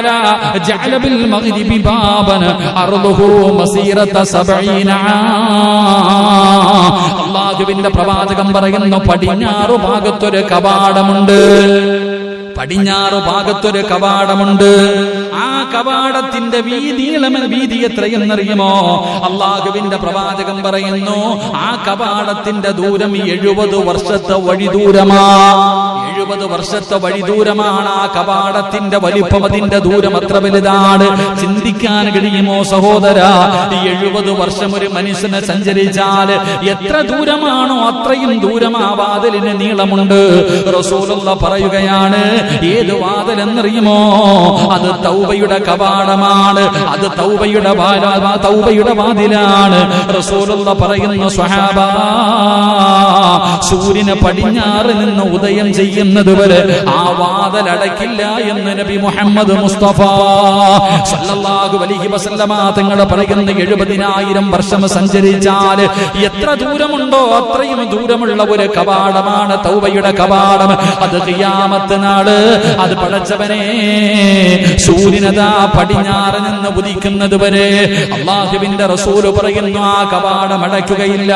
വതആല ജഅല ബിൽ മഗ്രിബി ബാബൻ അർദുഹു മസീറത 70 അല്ലാഹുവിന്റെ പ്രവാചകൻ പറയുന്നു, പടിഞ്ഞാറ് ഭാഗത്തൊരു കവാടമുണ്ട്. പടിഞ്ഞാറ് ഭാഗത്തൊരു കവാടമുണ്ട്. ആ കവാടത്തിന്റെ വീതി എത്രയെന്നറിയുമോ? അള്ളാഹുവിന്റെ പ്രവാചകൻ പറയുന്നു, ആ കവാടത്തിന്റെ ദൂരം 70 വർഷത്തെ വഴി ദൂരമാ. 70 വർഷത്തെ വഴി ദൂരമാണ് ആ കവാടത്തിന്റെ വലിപ്പം. അതിന്റെ ദൂരം അത്ര വലുതാണ്. ചിന്തിക്കാൻ കഴിയുമോ സഹോദര? 70 വർഷം ഒരു മനുഷ്യനെ സഞ്ചരിച്ചാൽ എത്ര ദൂരമാണോ അത്രയും ദൂരം ആ വാതിലിന് നീളമുണ്ട്. റസൂലുള്ളാഹി പറയുകയാണ്, ഏത് വാതിൽ എന്നറിയുമോ? അത് തൗബയുടെ കവാടമാണ്. അത് തൗബയുടെ വാതിലാണ്. റസൂലുള്ളാഹി പറയുന്നു, സ്വഹാബാ, സൂര്യന് പടിഞ്ഞാറ് നിന്ന് ഉദയം ചെയ്യുന്നത് വരെ ആ വാതിൽ അടയ്ക്കില്ല എന്ന് നബി മുഹമ്മദ് മുസ്തഫ സല്ലല്ലാഹു അലൈഹി വസല്ലമ തങ്ങൾ പറയുന്ന 70,000 വർഷം സഞ്ചരിച്ചാൽ എത്ര ദൂരമുണ്ടോ അത്രയും ദൂരമുള്ള ഒരു കവാടമാണ് തൗബയുടെ കവാടം. അത് ഖിയാമത്ത് നാള്, അത് പടച്ചവനെ സൂര്യനതാ പടിഞ്ഞാറ് നിന്ന് ഉദിക്കുന്നത് വരെ അല്ലാഹുവിന്റെ റസൂല് പറയുന്നു, ആ കവാടം അടയ്ക്കുകയില്ല.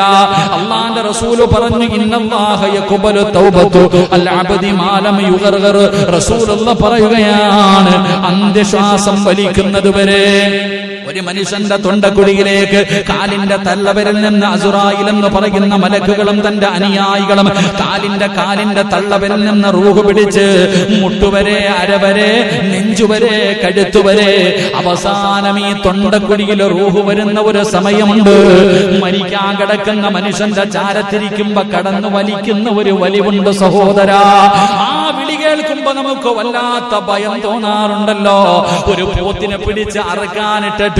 അല്ലാഹുവിന്റെ റസൂല് പറഞ്ഞു, ഇന്നല്ലാഹ യഖ്ബലു തൗബതു അൽ അബ്ദി മാ ലം യുഗർഗർ. റസൂലുള്ളാഹി പറയുകയാണ്, അന്ത്യശ്വാസം വലിക്കുന്നത് വരെ ഒരു മനുഷ്യന്റെ തൊണ്ടക്കുടിയിലേക്ക് കാലിന്റെ തള്ളവരിൽ നിന്ന് അസുറായിൽ എന്ന് പറയുന്ന മലക്കുകളും തന്റെ അനുയായികളും കാലിന്റെ തള്ളവരിൽ നിന്ന് റൂഹ് പിടിച്ച് മുട്ടുവരെ, അരവരെ, നെഞ്ചുവരെ, കഴുത്തുവരെ അവസാനം ഈ തൊണ്ടക്കുടിയിൽ റൂഹ് വരുന്ന ഒരു സമയമുണ്ട്. മരിക്കാൻ കിടക്കുന്ന മനുഷ്യന്റെ ചാരത്തിരിക്കുമ്പോ കടന്നു വലിക്കുന്ന ഒരു വലിവുണ്ട് സഹോദര. ആ വിളി കേൾക്കുമ്പോ നമുക്ക് വല്ലാത്ത ഭയം തോന്നാറുണ്ടല്ലോ. ഒരു പോത്തിനെ പിടിച്ച് അറുക്കാനിട്ടിട്ട്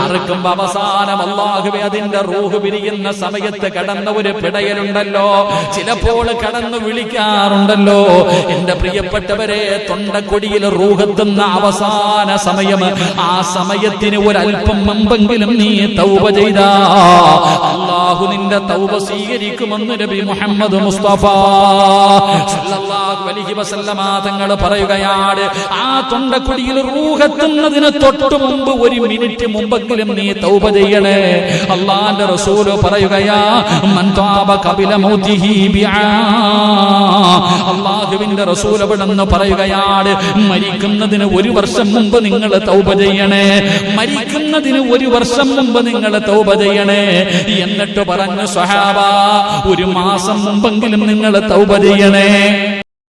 അറുക്കുമ്പോ അവസാനം അല്ലാഹുവേ അതിന്റെ റൂഹ് പിരിയുന്ന സമയത്ത് കടന്ന ഒരു പിടയലുണ്ടല്ലോ. ചിലപ്പോൾ കടന്നു വിളിക്കാറുണ്ടല്ലോ, എന്റെ പ്രിയപ്പെട്ടവരെ, തൊണ്ടക്കൊടിയിൽ റൂഹെത്തുന്ന അവസാന സമയം, ആ സമയത്തിന് ഒരല്പം മുമ്പെങ്കിലും നീ തൗബ ചെയ്താ അല്ലാഹു നിന്റെ തൗബ സ്വീകരിക്കുമെന്ന് നബി മുഹമ്മദ് മുസ്തഫ സല്ലല്ലാഹു അലൈഹി വസല്ലമ തങ്ങൾ പറയുകയാണ്, ആ തൊണ്ടക്കൊടിയിൽ റൂഹെത്തുന്നതിന് തൊട്ടു മുമ്പ് ഒരു മിനിറ്റ് മുമ്പെങ്കിലും നീ തൗബ ചെയ്യണേ. അല്ലാഹുവിന്റെ റസൂൽ പറയുകയാ, മൻ തൗബ ഖബല മൗതിഹി ബിആ. അല്ലാഹുവിന്റെ റസൂൽ അവിടെന്ന് പറയുകയാണ്, മരിക്കുന്നതിന് 1 വർഷം മുമ്പ് നിങ്ങൾ തൗബ ചെയ്യണേ. മരിക്കുന്നതിന് 1 വർഷം മുമ്പ് നിങ്ങൾ തൗബ ചെയ്യണേ. എന്നിട്ട് പറഞ്ഞു, സ്വഹാബ, 1 മാസം മുമ്പെങ്കിലും നിങ്ങൾ തൗബ ചെയ്യണേ.